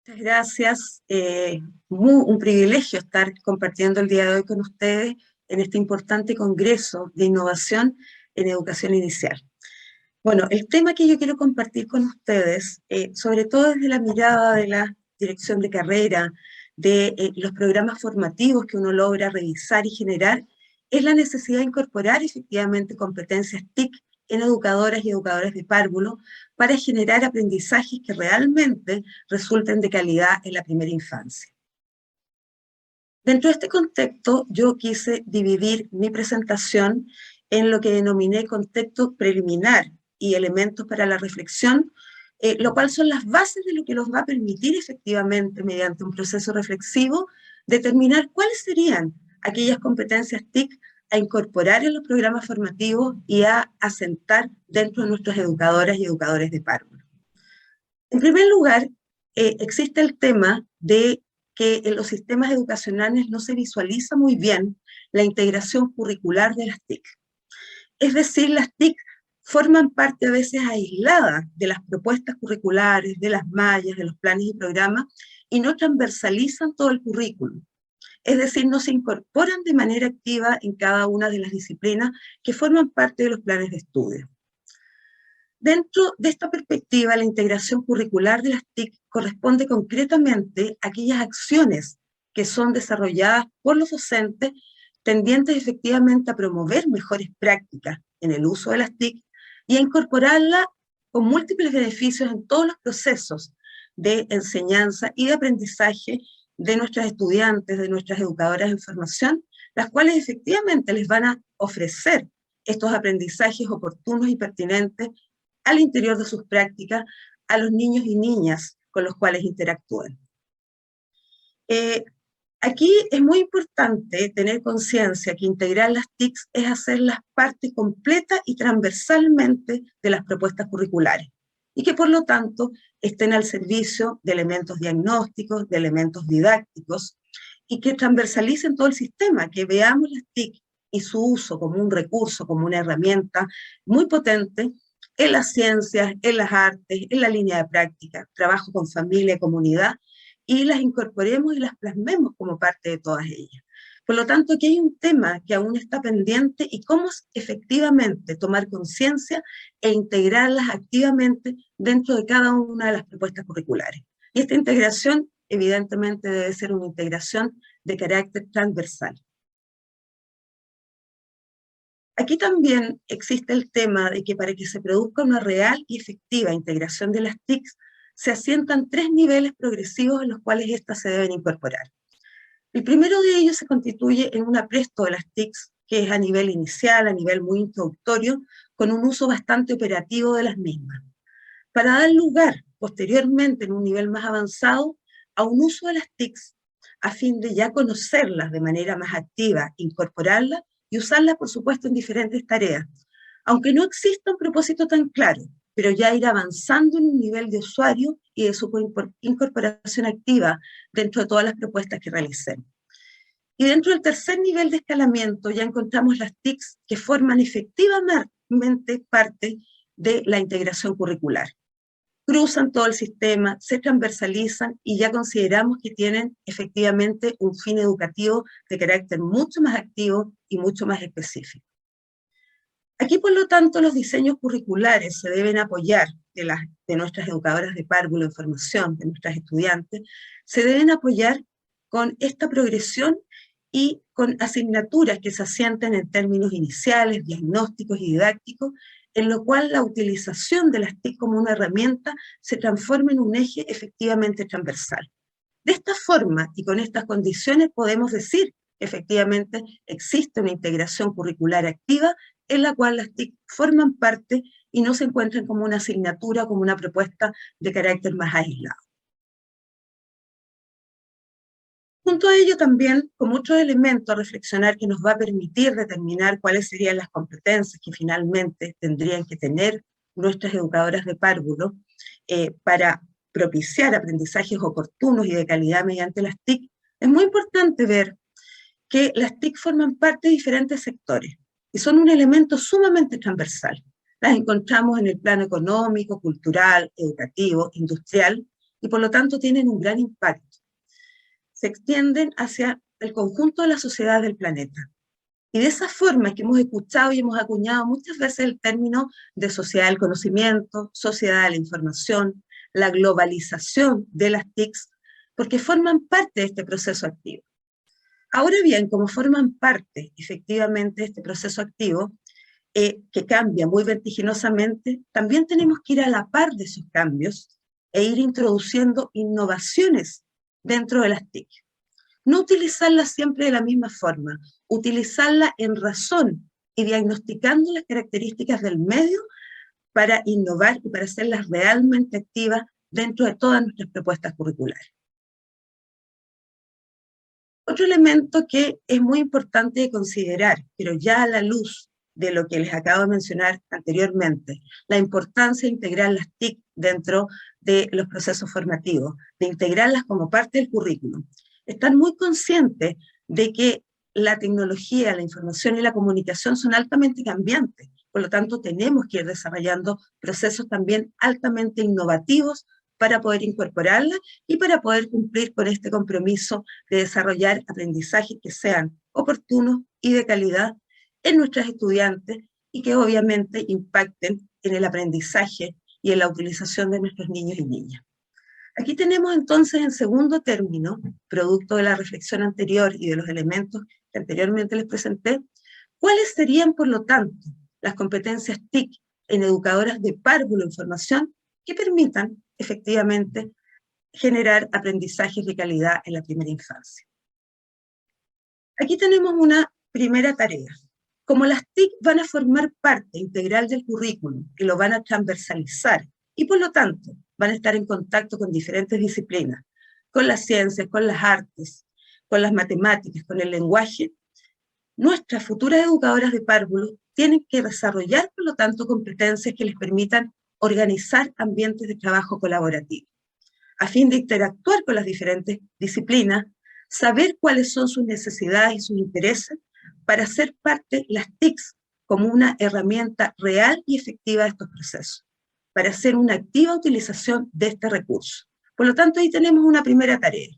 Muchas gracias. Un privilegio estar compartiendo el día de hoy con ustedes en este importante congreso de innovación en educación inicial. Bueno, el tema que yo quiero compartir con ustedes, sobre todo desde la mirada de la dirección de carrera, de los programas formativos que uno logra revisar y generar, es la necesidad de incorporar efectivamente competencias TIC en educadoras y educadores de párvulo para generar aprendizajes que realmente resulten de calidad en la primera infancia. Dentro de este contexto, yo quise dividir mi presentación en lo que denominé contexto preliminar y elementos para la reflexión, lo cual son las bases de lo que nos va a permitir efectivamente, mediante un proceso reflexivo, determinar cuáles serían aquellas competencias TIC a incorporar en los programas formativos y a asentar dentro de nuestras educadoras y educadores de párvulo. En primer lugar, existe el tema de que en los sistemas educacionales no se visualiza muy bien la integración curricular de las TIC. Es decir, las TIC forman parte a veces aislada de las propuestas curriculares, de las mallas, de los planes y programas, y no transversalizan todo el currículum. Es decir, no se incorporan de manera activa en cada una de las disciplinas que forman parte de los planes de estudio. Dentro de esta perspectiva, la integración curricular de las TIC corresponde concretamente a aquellas acciones que son desarrolladas por los docentes tendientes efectivamente a promover mejores prácticas en el uso de las TIC y a incorporarla con múltiples beneficios en todos los procesos de enseñanza y de aprendizaje de nuestras estudiantes, de nuestras educadoras en formación, las cuales efectivamente les van a ofrecer estos aprendizajes oportunos y pertinentes al interior de sus prácticas a los niños y niñas con los cuales interactúan. Aquí es muy importante tener conciencia que integrar las TICs es hacerlas parte completa y transversalmente de las propuestas curriculares y que por lo tanto estén al servicio de elementos diagnósticos, de elementos didácticos y que transversalicen todo el sistema, que veamos las TIC y su uso como un recurso, como una herramienta muy potente en las ciencias, en las artes, en la línea de práctica, trabajo con familia, comunidad, y las incorporemos y las plasmemos como parte de todas ellas. Por lo tanto, aquí hay un tema que aún está pendiente y cómo efectivamente tomar conciencia e integrarlas activamente dentro de cada una de las propuestas curriculares. Y esta integración, evidentemente, debe ser una integración de carácter transversal. Aquí también existe el tema de que para que se produzca una real y efectiva integración de las TICs, se asientan 3 niveles progresivos en los cuales éstas se deben incorporar. El primero de ellos se constituye en un apresto de las TICs, que es a nivel inicial, a nivel muy introductorio, con un uso bastante operativo de las mismas, para dar lugar posteriormente en un nivel más avanzado a un uso de las TICs, a fin de ya conocerlas de manera más activa, incorporarlas y usarlas, por supuesto, en diferentes tareas, aunque no exista un propósito tan claro, pero ya ir avanzando en un nivel de usuario y de su incorporación activa dentro de todas las propuestas que realicemos. Y dentro del tercer nivel de escalamiento ya encontramos las TICs que forman efectivamente parte de la integración curricular. Cruzan todo el sistema, se transversalizan y ya consideramos que tienen efectivamente un fin educativo de carácter mucho más activo y mucho más específico. Aquí, por lo tanto, los diseños curriculares se deben apoyar de nuestras educadoras de párvulo en formación, de nuestras estudiantes, se deben apoyar con esta progresión y con asignaturas que se asientan en términos iniciales, diagnósticos y didácticos, en lo cual la utilización de las TIC como una herramienta se transforma en un eje efectivamente transversal. De esta forma y con estas condiciones podemos decir que efectivamente existe una integración curricular activa en la cual las TIC forman parte y no se encuentran como una asignatura, como una propuesta de carácter más aislado. Junto a ello también, como otro elemento a reflexionar que nos va a permitir determinar cuáles serían las competencias que finalmente tendrían que tener nuestras educadoras de párvulo para propiciar aprendizajes oportunos y de calidad mediante las TIC, es muy importante ver que las TIC forman parte de diferentes sectores y son un elemento sumamente transversal. Las encontramos en el plano económico, cultural, educativo, industrial, y por lo tanto tienen un gran impacto. Se extienden hacia el conjunto de la sociedad del planeta. Y de esa forma es que hemos escuchado y hemos acuñado muchas veces el término de sociedad del conocimiento, sociedad de la información, la globalización de las TICs, porque forman parte de este proceso activo. Ahora bien, como forman parte efectivamente de este proceso activo, que cambia muy vertiginosamente, también tenemos que ir a la par de esos cambios e ir introduciendo innovaciones dentro de las TIC. No utilizarlas siempre de la misma forma, utilizarla en razón y diagnosticando las características del medio para innovar y para hacerlas realmente activas dentro de todas nuestras propuestas curriculares. Otro elemento que es muy importante de considerar, pero ya a la luz de lo que les acabo de mencionar anteriormente, la importancia de integrar las TIC dentro de los procesos formativos, de integrarlas como parte del currículum. Están muy conscientes de que la tecnología, la información y la comunicación son altamente cambiantes, por lo tanto tenemos que ir desarrollando procesos también altamente innovativos para poder incorporarla y para poder cumplir con este compromiso de desarrollar aprendizajes que sean oportunos y de calidad en nuestros estudiantes y que obviamente impacten en el aprendizaje y en la utilización de nuestros niños y niñas. Aquí tenemos entonces en segundo término, producto de la reflexión anterior y de los elementos que anteriormente les presenté, cuáles serían por lo tanto las competencias TIC en educadoras de párvulo en formación que permitan efectivamente generar aprendizajes de calidad en la primera infancia. Aquí tenemos una primera tarea. Como las TIC van a formar parte integral del currículum y lo van a transversalizar y por lo tanto van a estar en contacto con diferentes disciplinas, con las ciencias, con las artes, con las matemáticas, con el lenguaje, nuestras futuras educadoras de párvulos tienen que desarrollar, por lo tanto, competencias que les permitan organizar ambientes de trabajo colaborativo, a fin de interactuar con las diferentes disciplinas, saber cuáles son sus necesidades y sus intereses, para hacer parte las TICs como una herramienta real y efectiva de estos procesos, para hacer una activa utilización de este recurso. Por lo tanto, ahí tenemos una primera tarea,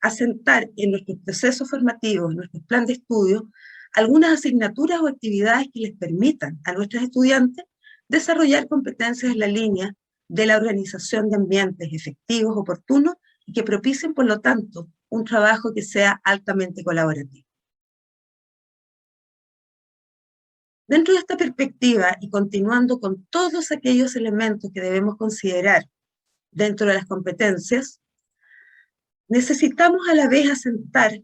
asentar en nuestros procesos formativos, en nuestro plan de estudio, algunas asignaturas o actividades que les permitan a nuestros estudiantes desarrollar competencias en la línea de la organización de ambientes efectivos, oportunos, y que propicien, por lo tanto, un trabajo que sea altamente colaborativo. Dentro de esta perspectiva, y continuando con todos aquellos elementos que debemos considerar dentro de las competencias, necesitamos a la vez asentar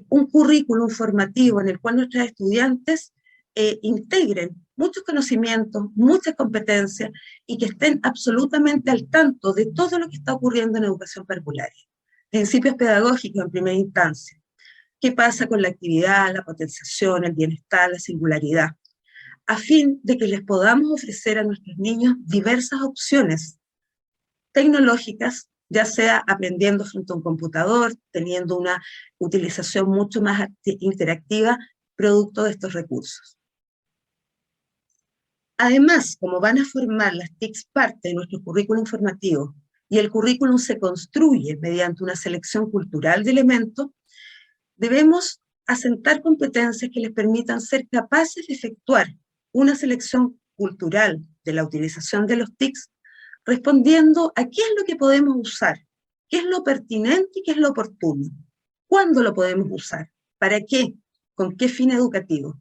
un currículum formativo en el cual nuestros estudiantes integren muchos conocimientos, muchas competencias y que estén absolutamente al tanto de todo lo que está ocurriendo en educación parvularia. Principios pedagógicos en primera instancia. ¿Qué pasa con la actividad, la potenciación, el bienestar, la singularidad? A fin de que les podamos ofrecer a nuestros niños diversas opciones tecnológicas, ya sea aprendiendo frente a un computador, teniendo una utilización mucho más interactiva, producto de estos recursos. Además, como van a formar las TICs parte de nuestro currículum formativo y el currículum se construye mediante una selección cultural de elementos, debemos asentar competencias que les permitan ser capaces de efectuar una selección cultural de la utilización de los TICs, respondiendo a qué es lo que podemos usar, qué es lo pertinente y qué es lo oportuno, cuándo lo podemos usar, para qué, con qué fin educativo,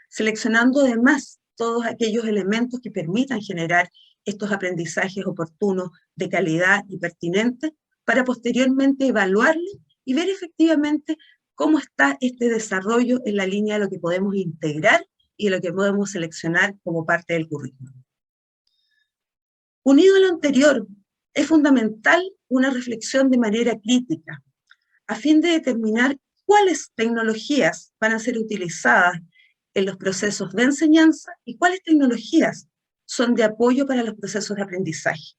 seleccionando además todos aquellos elementos que permitan generar estos aprendizajes oportunos, de calidad y pertinentes, para posteriormente evaluarlos y ver efectivamente cómo está este desarrollo en la línea de lo que podemos integrar y de lo que podemos seleccionar como parte del currículum. Unido a lo anterior, es fundamental una reflexión de manera crítica, a fin de determinar cuáles tecnologías van a ser utilizadas en los procesos de enseñanza y cuáles tecnologías son de apoyo para los procesos de aprendizaje.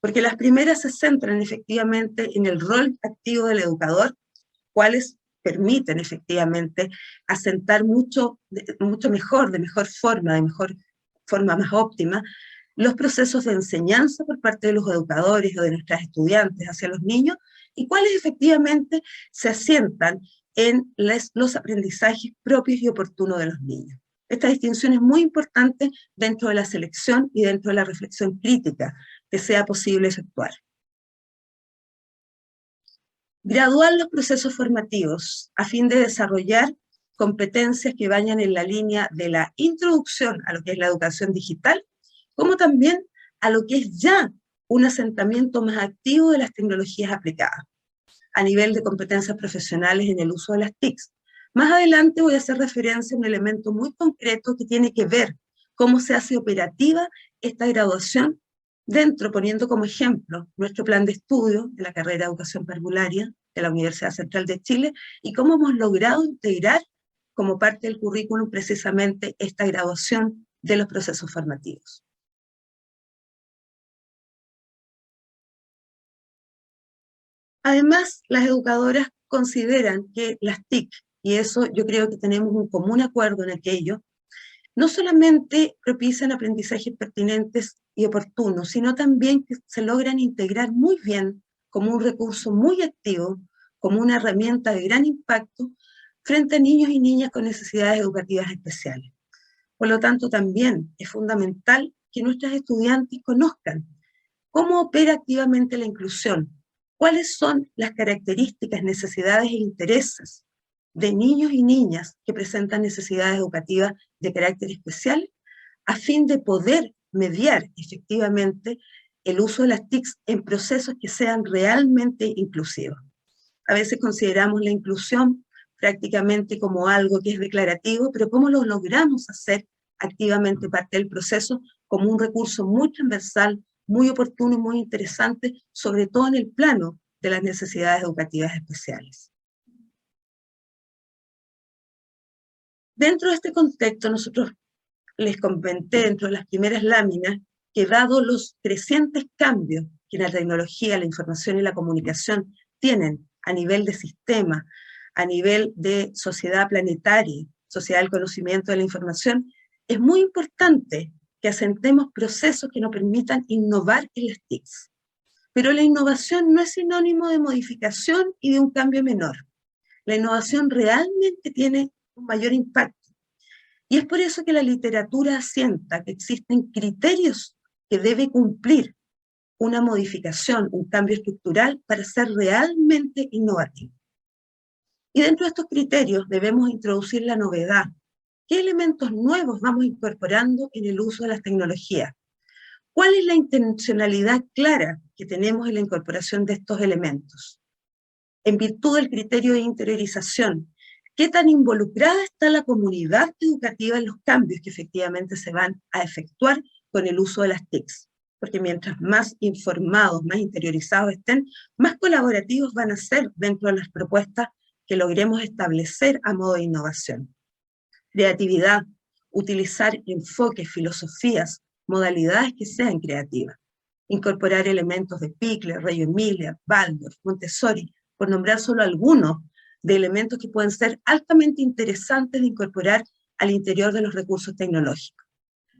Porque las primeras se centran efectivamente en el rol activo del educador, cuáles permiten efectivamente asentar mucho mejor, de mejor forma más óptima, los procesos de enseñanza por parte de los educadores o de nuestras estudiantes hacia los niños y cuáles efectivamente se asientan en los aprendizajes propios y oportunos de los niños. Esta distinción es muy importante dentro de la selección y dentro de la reflexión crítica que sea posible efectuar. Graduar los procesos formativos a fin de desarrollar competencias que vayan en la línea de la introducción a lo que es la educación digital, como también a lo que es ya un asentamiento más activo de las tecnologías aplicadas, a nivel de competencias profesionales en el uso de las TICs. Más adelante voy a hacer referencia a un elemento muy concreto que tiene que ver cómo se hace operativa esta graduación dentro, poniendo como ejemplo nuestro plan de estudio de la carrera de Educación Parvularia de la Universidad Central de Chile y cómo hemos logrado integrar como parte del currículum precisamente esta graduación de los procesos formativos. Además, las educadoras consideran que las TIC, y eso yo creo que tenemos un común acuerdo en aquello, no solamente propician aprendizajes pertinentes y oportunos, sino también que se logran integrar muy bien como un recurso muy activo, como una herramienta de gran impacto frente a niños y niñas con necesidades educativas especiales. Por lo tanto, también es fundamental que nuestras estudiantes conozcan cómo opera activamente la inclusión, cuáles son las características, necesidades e intereses de niños y niñas que presentan necesidades educativas de carácter especial, a fin de poder mediar efectivamente el uso de las TICs en procesos que sean realmente inclusivos. A veces consideramos la inclusión prácticamente como algo que es declarativo, pero ¿cómo lo logramos hacer activamente parte del proceso como un recurso muy transversal, muy oportuno y muy interesante, sobre todo en el plano de las necesidades educativas especiales? Dentro de este contexto, nosotros les comenté dentro de las primeras láminas que dado los crecientes cambios que la tecnología, la información y la comunicación tienen a nivel de sistema, a nivel de sociedad planetaria, sociedad del conocimiento de la información, es muy importante que asentemos procesos que nos permitan innovar en las TICs. Pero la innovación no es sinónimo de modificación y de un cambio menor. La innovación realmente tiene un mayor impacto. Y es por eso que la literatura asienta que existen criterios que debe cumplir una modificación, un cambio estructural para ser realmente innovativo. Y dentro de estos criterios debemos introducir la novedad. ¿Qué elementos nuevos vamos incorporando en el uso de las tecnologías? ¿Cuál es la intencionalidad clara que tenemos en la incorporación de estos elementos? En virtud del criterio de interiorización, ¿qué tan involucrada está la comunidad educativa en los cambios que efectivamente se van a efectuar con el uso de las TICs? Porque mientras más informados, más interiorizados estén, más colaborativos van a ser dentro de las propuestas que logremos establecer a modo de innovación. Creatividad, utilizar enfoques, filosofías, modalidades que sean creativas. Incorporar elementos de Pickler, Reggio Emilia, Waldorf, Montessori, por nombrar solo algunos de elementos que pueden ser altamente interesantes de incorporar al interior de los recursos tecnológicos.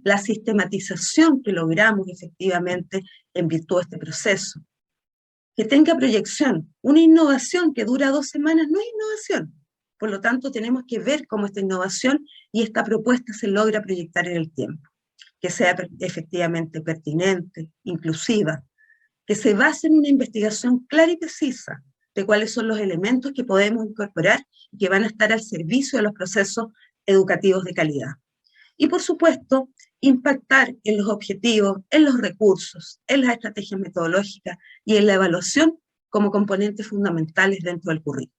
La sistematización que logramos efectivamente en virtud de este proceso. Que tenga proyección. Una innovación que dura 2 semanas no es innovación. Por lo tanto, tenemos que ver cómo esta innovación y esta propuesta se logra proyectar en el tiempo. Que sea efectivamente pertinente, inclusiva, que se base en una investigación clara y precisa de cuáles son los elementos que podemos incorporar y que van a estar al servicio de los procesos educativos de calidad. Y por supuesto, impactar en los objetivos, en los recursos, en las estrategias metodológicas y en la evaluación como componentes fundamentales dentro del currículo.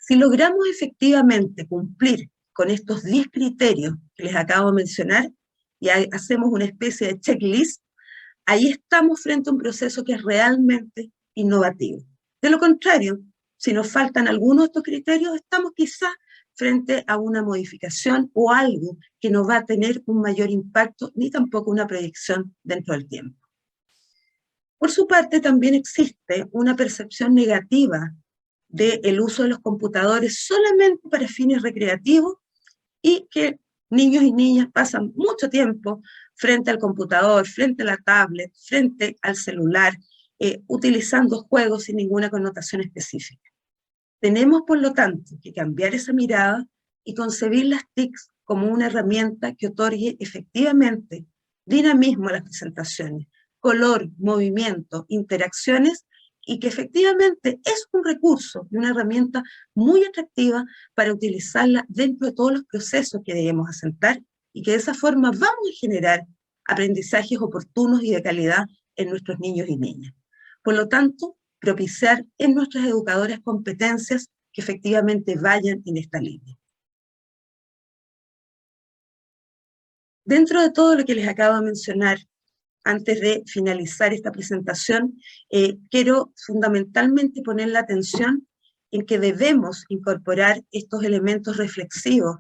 Si logramos efectivamente cumplir con estos 10 criterios que les acabo de mencionar y hacemos una especie de checklist, ahí estamos frente a un proceso que es realmente innovativo. De lo contrario, si nos faltan algunos de estos criterios, estamos quizá frente a una modificación o algo que no va a tener un mayor impacto ni tampoco una proyección dentro del tiempo. Por su parte, también existe una percepción negativa del uso de los computadores solamente para fines recreativos y que niños y niñas pasan mucho tiempo frente al computador, frente a la tablet, frente al celular, utilizando juegos sin ninguna connotación específica. Tenemos, por lo tanto, que cambiar esa mirada y concebir las TICs como una herramienta que otorgue efectivamente dinamismo a las presentaciones, color, movimiento, interacciones, y que efectivamente es un recurso y una herramienta muy atractiva para utilizarla dentro de todos los procesos que debemos asentar, y que de esa forma vamos a generar aprendizajes oportunos y de calidad en nuestros niños y niñas. Por lo tanto, propiciar en nuestras educadoras competencias que efectivamente vayan en esta línea. Dentro de todo lo que les acabo de mencionar, antes de finalizar esta presentación, quiero fundamentalmente poner la atención en que debemos incorporar estos elementos reflexivos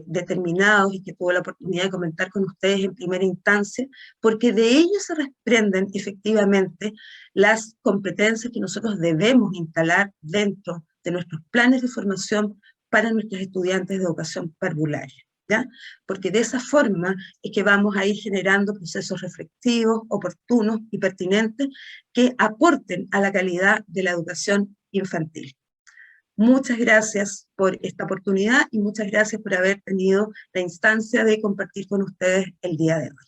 determinados y que tuve la oportunidad de comentar con ustedes en primera instancia, porque de ellos se desprenden efectivamente las competencias que nosotros debemos instalar dentro de nuestros planes de formación para nuestros estudiantes de educación parvularia, ¿ya? Porque de esa forma es que vamos a ir generando procesos reflexivos, oportunos y pertinentes que aporten a la calidad de la educación infantil. Muchas gracias por esta oportunidad y muchas gracias por haber tenido la instancia de compartir con ustedes el día de hoy.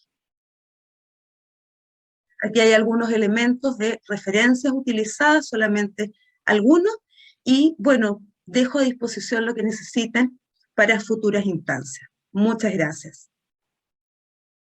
Aquí hay algunos elementos de referencias utilizadas, solamente algunos, y bueno, dejo a disposición lo que necesiten para futuras instancias. Muchas gracias.